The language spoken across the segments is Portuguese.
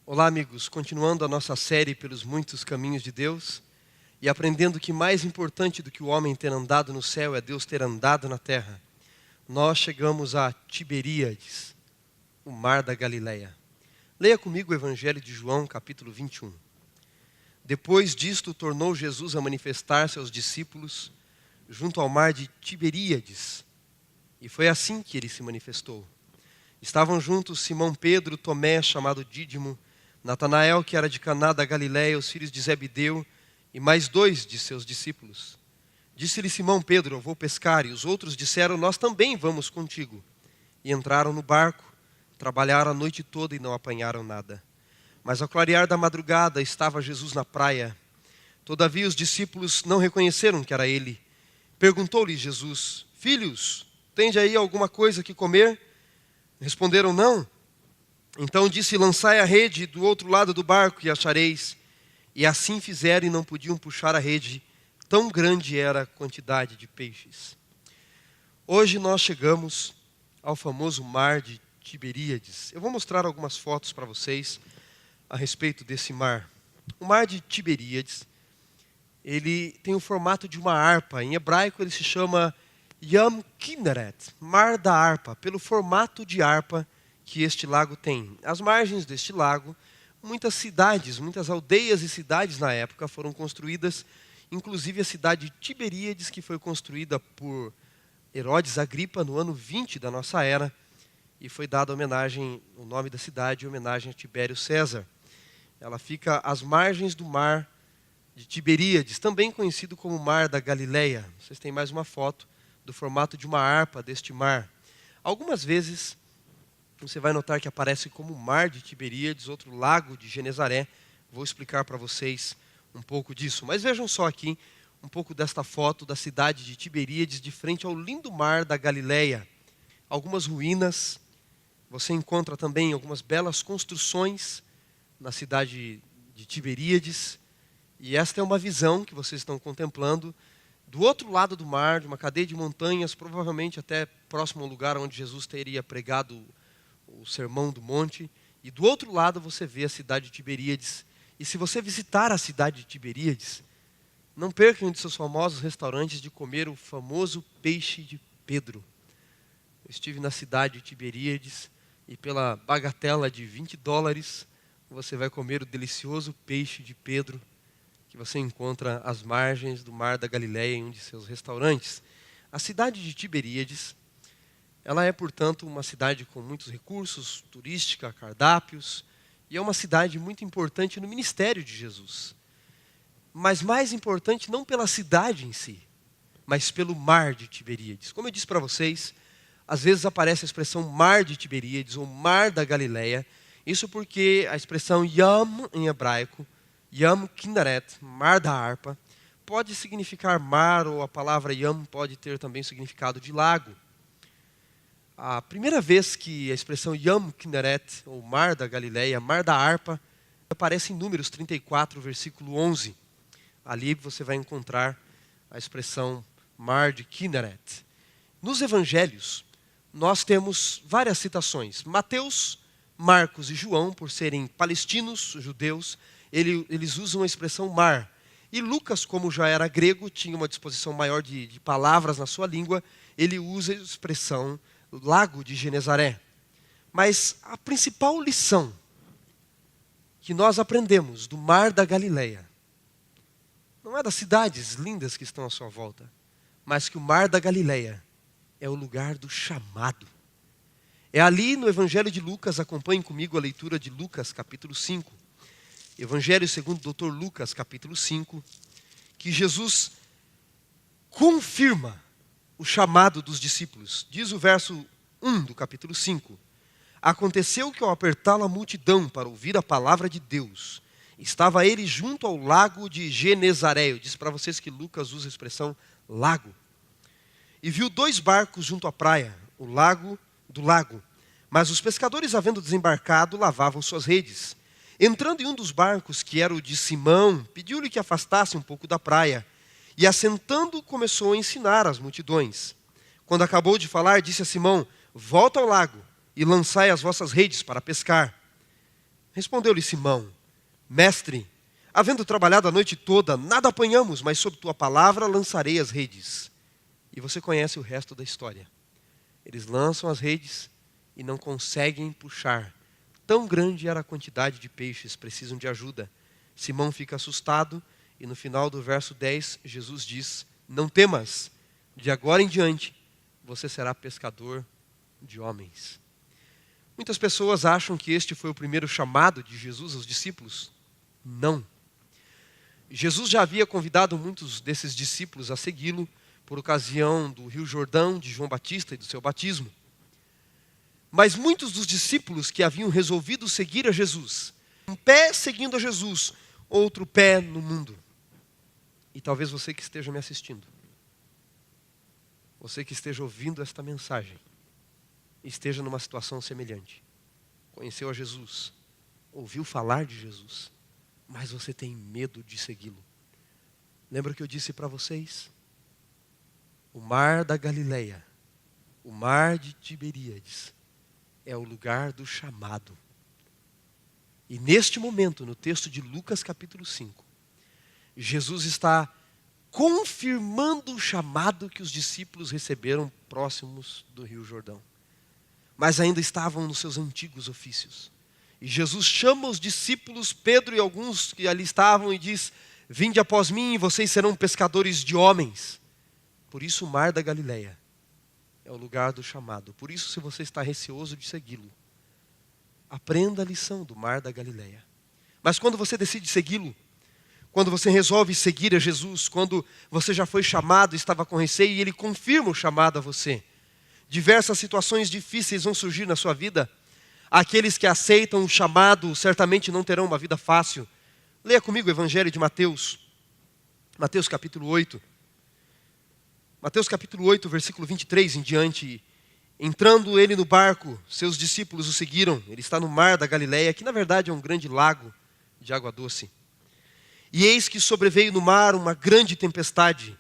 Olá, amigos. Continuando a nossa série pelos muitos caminhos de Deus e aprendendo que mais importante do que o homem ter andado no céu é Deus ter andado na terra. Nós chegamos a Tiberíades, o mar da Galileia. Leia comigo o Evangelho de João, capítulo 21. Depois disto, tornou Jesus a manifestar-se aos discípulos junto ao mar de Tiberíades. E foi assim que ele se manifestou. Estavam juntos Simão Pedro, Tomé, chamado Dídimo, Natanael, que era de Caná da Galileia, os filhos de Zebedeu, e mais 2 de seus discípulos. Disse-lhe Simão Pedro: eu vou pescar. E os outros disseram: nós também vamos contigo. E entraram no barco, trabalharam a noite toda e não apanharam nada. Mas ao clarear da madrugada estava Jesus na praia. Todavia os discípulos não reconheceram que era ele. Perguntou-lhe Jesus: filhos, tende aí alguma coisa que comer? Responderam: não. Então disse: lançai a rede do outro lado do barco e achareis. E assim fizeram e não podiam puxar a rede, tão grande era a quantidade de peixes. Hoje nós chegamos ao famoso mar de Tiberíades. Eu vou mostrar algumas fotos para vocês a respeito desse mar. O mar de Tiberíades, ele tem o formato de uma harpa. Em hebraico ele se chama Yam Kinneret, mar da harpa, pelo formato de harpa que este lago tem. Às margens deste lago, muitas cidades, muitas aldeias e cidades na época foram construídas, inclusive a cidade de Tiberíades, que foi construída por Herodes Agripa no ano 20 da nossa era, e foi dada homenagem, o nome da cidade, em homenagem a Tibério César. Ela fica às margens do mar de Tiberíades, também conhecido como Mar da Galileia. Vocês têm mais uma foto do formato de uma harpa deste mar. Algumas vezes você vai notar que aparece como Mar de Tiberíades, outro Lago de Genezaré. Vou explicar para vocês um pouco disso. Mas vejam só aqui um pouco desta foto da cidade de Tiberíades de frente ao lindo Mar da Galileia. Algumas ruínas. Você encontra também algumas belas construções na cidade de Tiberíades. E esta é uma visão que vocês estão contemplando do outro lado do mar, de uma cadeia de montanhas, provavelmente até próximo ao lugar onde Jesus teria pregado o Sermão do Monte. E do outro lado você vê a cidade de Tiberíades. E se você visitar a cidade de Tiberíades, não perca um de seus famosos restaurantes de comer o famoso peixe de Pedro. Eu estive na cidade de Tiberíades e pela bagatela de $20 você vai comer o delicioso peixe de Pedro que você encontra às margens do Mar da Galileia em um de seus restaurantes. A cidade de Tiberíades, ela é, portanto, uma cidade com muitos recursos, turística, cardápios, e é uma cidade muito importante no ministério de Jesus. Mas mais importante não pela cidade em si, mas pelo Mar de Tiberíades. Como eu disse para vocês, às vezes aparece a expressão Mar de Tiberíades ou Mar da Galileia. Isso porque a expressão Yam em hebraico, Yam Kinneret, mar da harpa, pode significar mar, ou a palavra Yam pode ter também o significado de lago. A primeira vez que a expressão Yam Kinneret, ou mar da Galileia, mar da harpa, aparece em Números 34, versículo 11. Ali você vai encontrar a expressão mar de Kinneret. Nos evangelhos, nós temos várias citações. Mateus, Marcos e João, por serem palestinos, judeus, eles usam a expressão mar. E Lucas, como já era grego, tinha uma disposição maior de palavras na sua língua, ele usa a expressão Lago de Genezaré. Mas a principal lição que nós aprendemos do Mar da Galileia não é das cidades lindas que estão à sua volta, mas que o Mar da Galileia é o lugar do chamado. É ali no Evangelho de Lucas, acompanhem comigo a leitura de Lucas, capítulo 5. Evangelho segundo o Dr. Lucas, capítulo 5, que Jesus confirma o chamado dos discípulos. Diz o verso 1 do capítulo 5. Aconteceu que ao apertá-la a multidão para ouvir a palavra de Deus, estava ele junto ao lago de Genezaré. Eu disse para vocês que Lucas usa a expressão lago. E viu 2 barcos junto à praia, o lago do lago. Mas os pescadores, havendo desembarcado, lavavam suas redes. Entrando em um dos barcos, que era o de Simão, pediu-lhe que afastasse um pouco da praia. E assentando, começou a ensinar as multidões. Quando acabou de falar, disse a Simão: volta ao lago e lançai as vossas redes para pescar. Respondeu-lhe Simão: Mestre, havendo trabalhado a noite toda, nada apanhamos, mas sob tua palavra lançarei as redes. E você conhece o resto da história. Eles lançam as redes e não conseguem puxar. Tão grande era a quantidade de peixes, precisam de ajuda. Simão fica assustado e no final do verso 10, Jesus diz: Não temas, de agora em diante você será pescador de homens. Muitas pessoas acham que este foi o primeiro chamado de Jesus aos discípulos. Não. Jesus já havia convidado muitos desses discípulos a segui-lo por ocasião do Rio Jordão, de João Batista e do seu batismo. Mas muitos dos discípulos que haviam resolvido seguir a Jesus, um pé seguindo a Jesus, outro pé no mundo. E talvez você que esteja me assistindo, você que esteja ouvindo esta mensagem, esteja numa situação semelhante. Conheceu a Jesus, ouviu falar de Jesus, mas você tem medo de segui-lo. Lembra que eu disse para vocês? O mar da Galileia, o mar de Tiberíades, é o lugar do chamado. E neste momento, no texto de Lucas capítulo 5, Jesus está confirmando o chamado que os discípulos receberam próximos do Rio Jordão. Mas ainda estavam nos seus antigos ofícios. E Jesus chama os discípulos, Pedro e alguns que ali estavam, e diz: Vinde após mim e vocês serão pescadores de homens. Por isso o mar da Galileia é o lugar do chamado. Por isso, se você está receoso de segui-lo, aprenda a lição do mar da Galileia. Mas quando você decide segui-lo, quando você resolve seguir a Jesus, quando você já foi chamado, estava com receio e Ele confirma o chamado a você, diversas situações difíceis vão surgir na sua vida. Aqueles que aceitam o chamado certamente não terão uma vida fácil. Leia comigo o Evangelho de Mateus. Mateus capítulo 8. Mateus capítulo 8, versículo 23 em diante. Entrando ele no barco, seus discípulos o seguiram. Ele está no mar da Galileia, que na verdade é um grande lago de água doce. E eis que sobreveio no mar uma grande tempestade,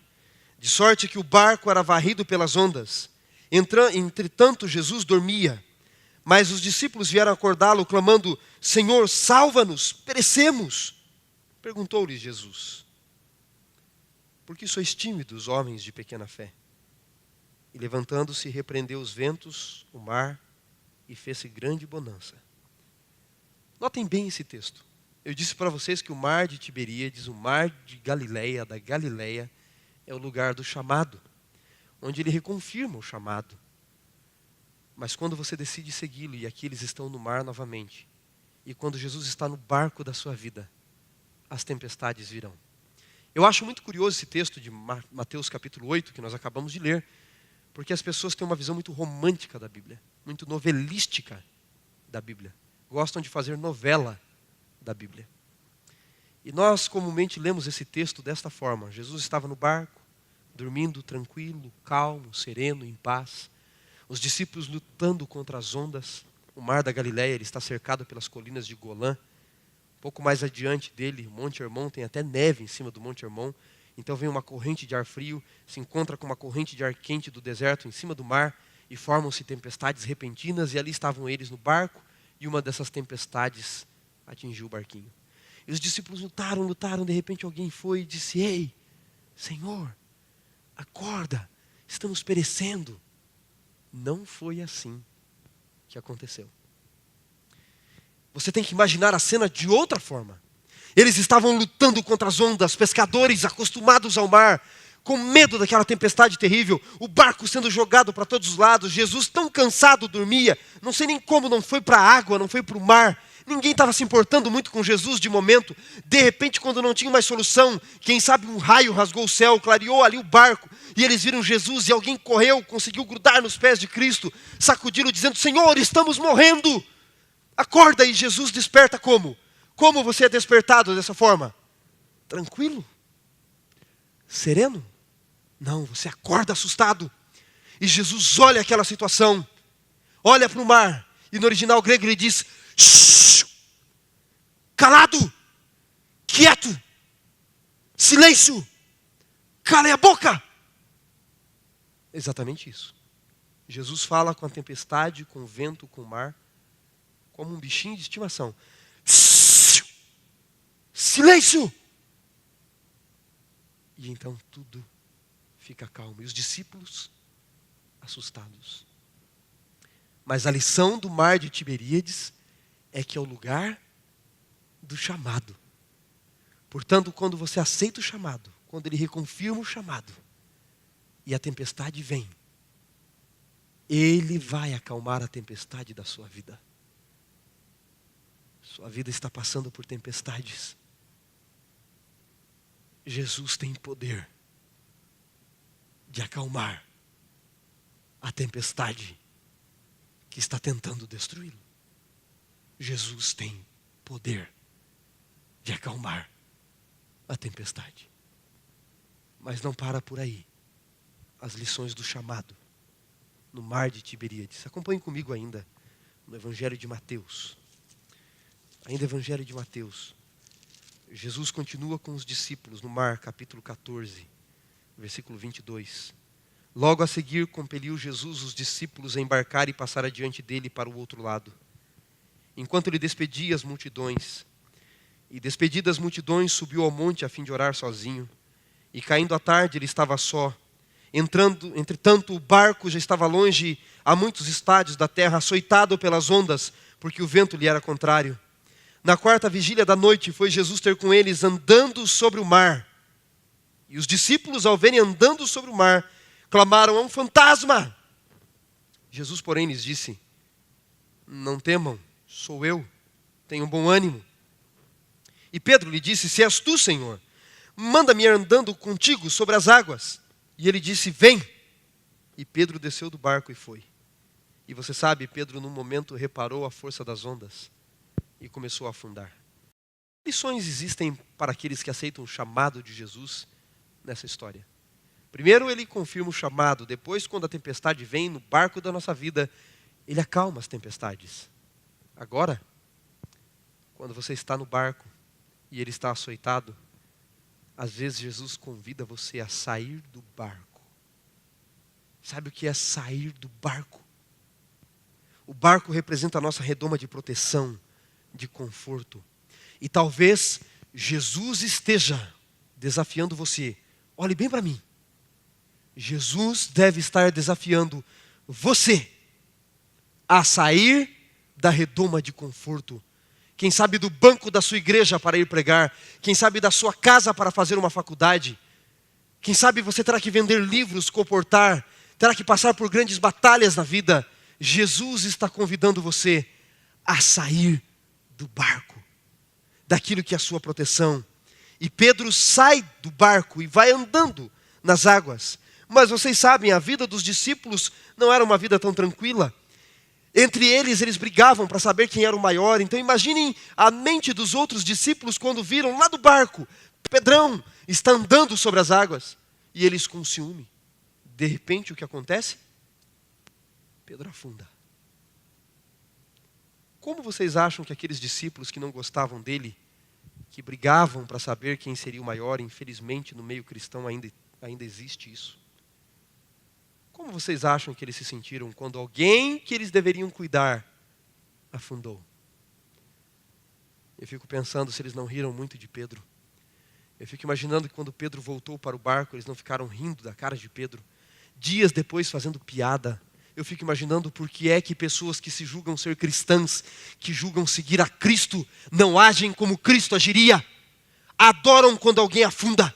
de sorte que o barco era varrido pelas ondas. Entretanto, Jesus dormia. Mas os discípulos vieram acordá-lo, clamando: Senhor, salva-nos, perecemos. Perguntou-lhes Jesus: Por que sois tímidos, homens de pequena fé? E levantando-se, repreendeu os ventos, o mar, e fez-se grande bonança. Notem bem esse texto. Eu disse para vocês que o mar de Tiberíades, o mar de Galileia, da Galileia, é o lugar do chamado, onde ele reconfirma o chamado. Mas quando você decide segui-lo, e aqui eles estão no mar novamente, e quando Jesus está no barco da sua vida, as tempestades virão. Eu acho muito curioso esse texto de Mateus capítulo 8, que nós acabamos de ler, porque as pessoas têm uma visão muito romântica da Bíblia, muito novelística da Bíblia. Gostam de fazer novela da Bíblia. E nós comumente lemos esse texto desta forma: Jesus estava no barco, dormindo tranquilo, calmo, sereno, em paz. Os discípulos lutando contra as ondas. O mar da Galileia, ele está cercado pelas colinas de Golã. Um pouco mais adiante dele, o Monte Hermon, tem até neve em cima do Monte Hermon. Então vem uma corrente de ar frio, se encontra com uma corrente de ar quente do deserto em cima do mar, e formam-se tempestades repentinas, e ali estavam eles no barco, e uma dessas tempestades atingiu o barquinho. E os discípulos lutaram, de repente alguém foi e disse: Ei, Senhor, acorda, estamos perecendo. Não foi assim que aconteceu. Você tem que imaginar a cena de outra forma. Eles estavam lutando contra as ondas, pescadores acostumados ao mar, com medo daquela tempestade terrível, o barco sendo jogado para todos os lados, Jesus tão cansado dormia, não sei nem como não foi para a água, não foi para o mar. Ninguém estava se importando muito com Jesus de momento. De repente, quando não tinha mais solução, quem sabe um raio rasgou o céu, clareou ali o barco, e eles viram Jesus, e alguém correu, conseguiu grudar nos pés de Cristo, sacudiu-lo dizendo: Senhor, estamos morrendo. Acorda. E Jesus desperta como? Como você é despertado dessa forma? Tranquilo? Sereno? Não, você acorda assustado. E Jesus olha aquela situação, olha para o mar, e no original grego ele diz: Shhh! Calado! Quieto! Silêncio! Cale a boca! Exatamente isso. Jesus fala com a tempestade, com o vento, com o mar, como um bichinho de estimação. silêncio! E então tudo fica calmo. E os discípulos assustados. Mas a lição do mar de Tiberíades é que é o lugar do chamado. Portanto, quando você aceita o chamado, quando ele reconfirma o chamado, e a tempestade vem, ele vai acalmar a tempestade da sua vida. Sua vida está passando por tempestades. Jesus tem poder de acalmar a tempestade que está tentando destruí-lo. Jesus tem poder de acalmar a tempestade. Mas não para por aí. As lições do chamado no mar de Tiberíades. Acompanhe comigo ainda no Evangelho de Mateus. Ainda Evangelho de Mateus. Jesus continua com os discípulos no mar, capítulo 14, versículo 22. Logo a seguir, compeliu Jesus os discípulos a embarcar e passar adiante dele para o outro lado, enquanto ele despedia as multidões. E despedidas as multidões, subiu ao monte a fim de orar sozinho. E caindo a tarde, ele estava só. Entretanto, o barco já estava longe a muitos estádios da terra, açoitado pelas ondas, porque o vento lhe era contrário. Na quarta vigília da noite, foi Jesus ter com eles andando sobre o mar. E os discípulos, ao verem andando sobre o mar, clamaram: é um fantasma! Jesus, porém, lhes disse: não temam, sou eu, tenham bom ânimo. E Pedro lhe disse: se és tu, Senhor, manda-me ir andando contigo sobre as águas. E ele disse: vem. E Pedro desceu do barco e foi. E você sabe, Pedro num momento reparou a força das ondas e começou a afundar. Lições existem para aqueles que aceitam o chamado de Jesus nessa história. Primeiro, ele confirma o chamado. Depois, quando a tempestade vem no barco da nossa vida, ele acalma as tempestades. Agora, quando você está no barco e ele está açoitado, às vezes Jesus convida você a sair do barco. Sabe o que é sair do barco? O barco representa a nossa redoma de proteção, de conforto. E talvez Jesus esteja desafiando você. Olhe bem para mim. Jesus deve estar desafiando você a sair da redoma de conforto. Quem sabe do banco da sua igreja para ir pregar. Quem sabe da sua casa para fazer uma faculdade. Quem sabe você terá que vender livros, comportar, terá que passar por grandes batalhas na vida. Jesus está convidando você a sair do barco, daquilo que é a sua proteção. E Pedro sai do barco e vai andando nas águas. Mas vocês sabem, a vida dos discípulos não era uma vida tão tranquila. Entre eles brigavam para saber quem era o maior. Então imaginem a mente dos outros discípulos quando viram lá do barco, Pedrão está andando sobre as águas. E eles com ciúme. De repente o que acontece? Pedro afunda. Como vocês acham que aqueles discípulos que não gostavam dele, que brigavam para saber quem seria o maior, infelizmente no meio cristão ainda existe isso. Como vocês acham que eles se sentiram quando alguém que eles deveriam cuidar afundou? Eu fico pensando se eles não riram muito de Pedro. Eu fico imaginando que quando Pedro voltou para o barco, eles não ficaram rindo da cara de Pedro. Dias depois fazendo piada. Eu fico imaginando por que é que pessoas que se julgam ser cristãs, que julgam seguir a Cristo, não agem como Cristo agiria. Adoram quando alguém afunda.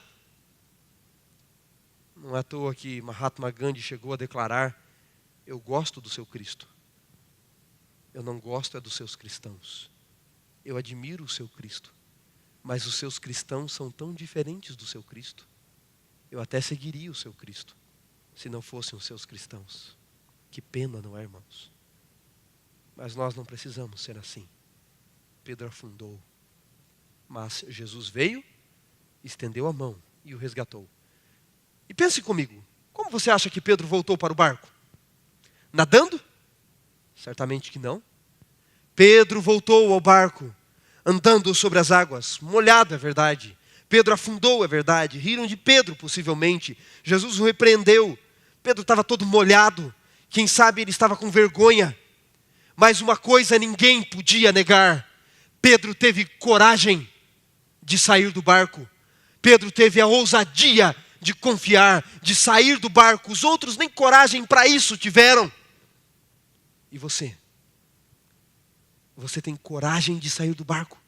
Não é à toa que Mahatma Gandhi chegou a declarar: eu gosto do seu Cristo. Eu não gosto é dos seus cristãos. Eu admiro o seu Cristo. Mas os seus cristãos são tão diferentes do seu Cristo. Eu até seguiria o seu Cristo, se não fossem os seus cristãos. Que pena, não é, irmãos? Mas nós não precisamos ser assim. Pedro afundou. Mas Jesus veio, estendeu a mão e o resgatou. E pense comigo, como você acha que Pedro voltou para o barco? Nadando? Certamente que não. Pedro voltou ao barco, andando sobre as águas, molhado, é verdade. Pedro afundou, é verdade. Riram de Pedro, possivelmente. Jesus o repreendeu. Pedro estava todo molhado. Quem sabe ele estava com vergonha. Mas uma coisa ninguém podia negar. Pedro teve coragem. de sair do barco. Pedro teve a ousadia de confiar, de sair do barco. Os outros nem coragem para isso tiveram. E você? Você tem coragem de sair do barco?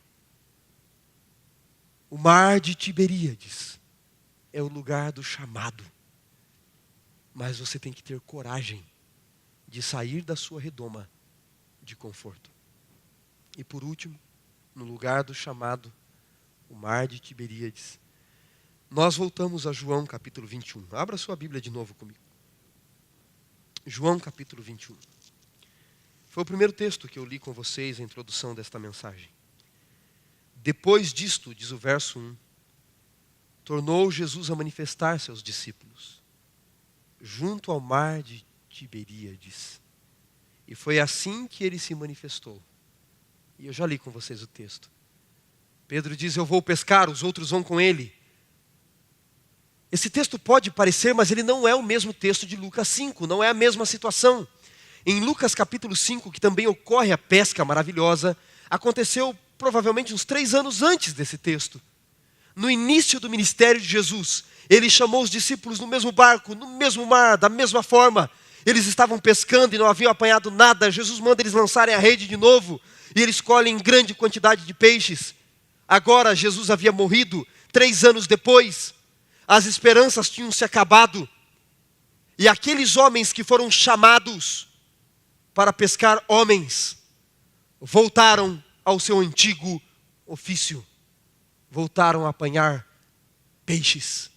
O mar de Tiberíades é o lugar do chamado. Mas você tem que ter coragem de sair da sua redoma de conforto. E por último, no lugar do chamado, o mar de Tiberíades, nós voltamos a João capítulo 21. Abra sua Bíblia de novo comigo. João capítulo 21. Foi o primeiro texto que eu li com vocês, a introdução desta mensagem. Depois disto, diz o verso 1, tornou Jesus a manifestar seus discípulos junto ao mar de Tiberíades. E foi assim que ele se manifestou. E eu já li com vocês o texto. Pedro diz, eu vou pescar, os outros vão com ele. Esse texto pode parecer, mas ele não é o mesmo texto de Lucas 5, não é a mesma situação. Em Lucas capítulo 5, que também ocorre a pesca maravilhosa, aconteceu provavelmente uns 3 anos antes desse texto. No início do ministério de Jesus, ele chamou os discípulos no mesmo barco, no mesmo mar, da mesma forma. Eles estavam pescando e não haviam apanhado nada. Jesus manda eles lançarem a rede de novo e eles colhem grande quantidade de peixes. Agora Jesus havia morrido 3 anos depois. As esperanças tinham se acabado. E aqueles homens que foram chamados para pescar homens voltaram ao seu antigo ofício. Voltaram a apanhar peixes.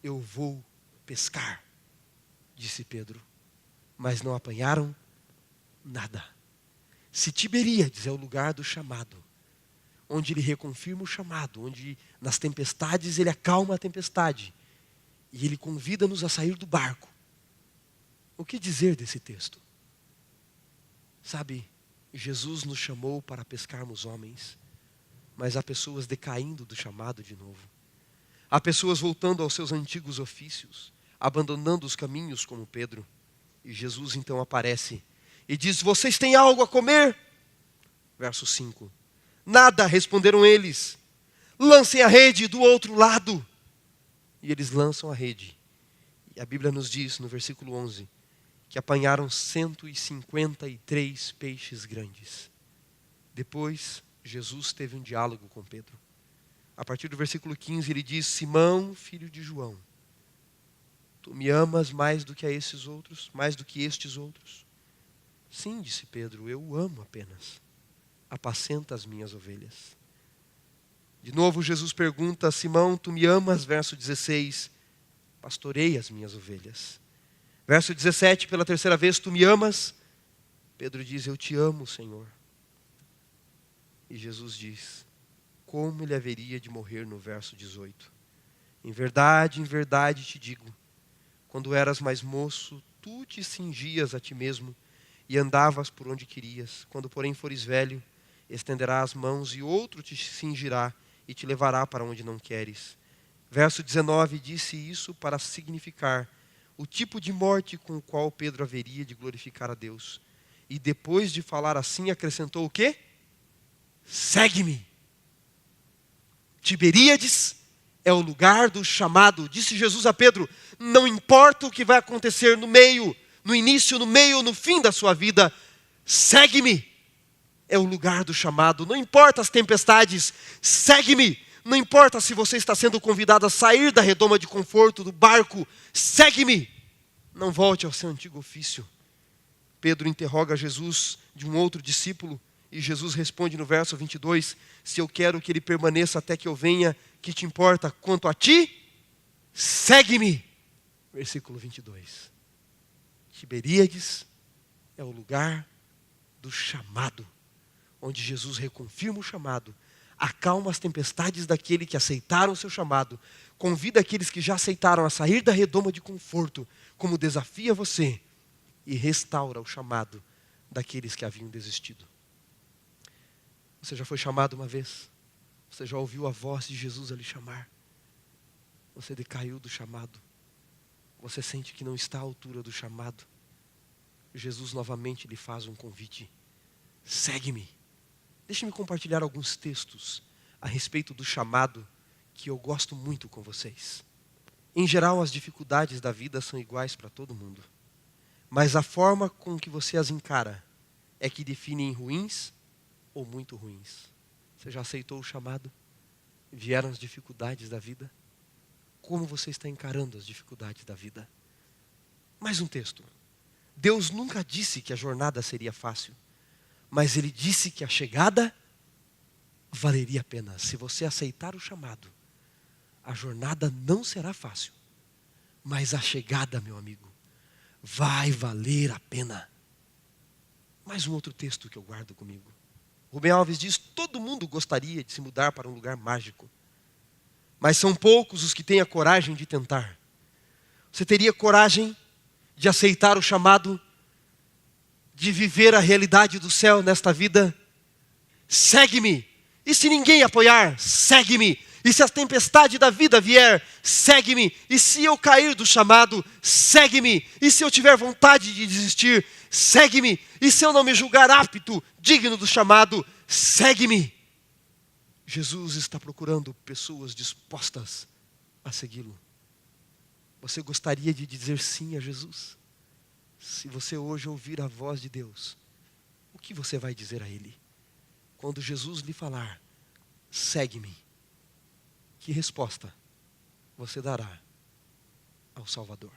Eu vou pescar, disse Pedro. Mas não apanharam nada. Se Tiberíades é o lugar do chamado, onde ele reconfirma o chamado, onde nas tempestades ele acalma a tempestade, e ele convida-nos a sair do barco. O que dizer desse texto? Sabe, Jesus nos chamou para pescarmos homens, mas há pessoas decaindo do chamado de novo. Há pessoas voltando aos seus antigos ofícios, abandonando os caminhos como Pedro. E Jesus então aparece e diz, vocês têm algo a comer? Verso 5. Nada, responderam eles. Lancem a rede do outro lado. E eles lançam a rede. E a Bíblia nos diz, no versículo 11, que apanharam 153 peixes grandes. Depois, Jesus teve um diálogo com Pedro. A partir do versículo 15, ele diz, Simão, filho de João, tu me amas mais do que estes outros? Sim, disse Pedro, eu o amo apenas. Apacenta as minhas ovelhas. De novo Jesus pergunta, Simão, tu me amas? Verso 16, pastorei as minhas ovelhas. Verso 17, pela terceira vez, tu me amas? Pedro diz, eu te amo, Senhor. E Jesus diz, como ele haveria de morrer no verso 18? Em verdade te digo, quando eras mais moço, tu te cingias a ti mesmo e andavas por onde querias. Quando, porém, fores velho, estenderás as mãos e outro te cingirá e te levará para onde não queres. Verso 19, disse isso para significar o tipo de morte com o qual Pedro haveria de glorificar a Deus. E depois de falar assim, acrescentou o quê? Segue-me. Tiberíades é o lugar do chamado. Disse Jesus a Pedro, não importa o que vai acontecer no meio, no início, no meio, no fim da sua vida, segue-me. É o lugar do chamado. Não importa as tempestades, segue-me. Não importa se você está sendo convidado a sair da redoma de conforto, do barco, segue-me. Não volte ao seu antigo ofício. Pedro interroga Jesus de um outro discípulo e Jesus responde no verso 22, se eu quero que ele permaneça até que eu venha, que te importa quanto a ti? Segue-me. Versículo 22. Tiberíades é o lugar do chamado, onde Jesus reconfirma o chamado, acalma as tempestades daquele que aceitaram o seu chamado, convida aqueles que já aceitaram a sair da redoma de conforto, como desafia você, e restaura o chamado daqueles que haviam desistido. Você já foi chamado uma vez? Você já ouviu a voz de Jesus a lhe chamar? Você decaiu do chamado? Você sente que não está à altura do chamado? Jesus novamente lhe faz um convite. Segue-me. Deixe-me compartilhar alguns textos a respeito do chamado que eu gosto muito com vocês. Em geral, as dificuldades da vida são iguais para todo mundo. Mas a forma com que você as encara é que define em ruins ou muito ruins. Você já aceitou o chamado? Vieram as dificuldades da vida? Como você está encarando as dificuldades da vida? Mais um texto. Deus nunca disse que a jornada seria fácil, mas Ele disse que a chegada valeria a pena. Se você aceitar o chamado, a jornada não será fácil, mas a chegada, meu amigo, vai valer a pena. Mais um outro texto que eu guardo comigo. Rubem Alves diz: todo mundo gostaria de se mudar para um lugar mágico, mas são poucos os que têm a coragem de tentar. Você teria coragem de aceitar o chamado, de viver a realidade do céu nesta vida? Segue-me. E se ninguém apoiar, segue-me. E se a tempestade da vida vier, segue-me. E se eu cair do chamado, segue-me. E se eu tiver vontade de desistir, segue-me. E se eu não me julgar apto, digno do chamado, segue-me. Jesus está procurando pessoas dispostas a segui-lo. Você gostaria de dizer sim a Jesus? Se você hoje ouvir a voz de Deus, o que você vai dizer a Ele? Quando Jesus lhe falar, segue-me, que resposta você dará ao Salvador?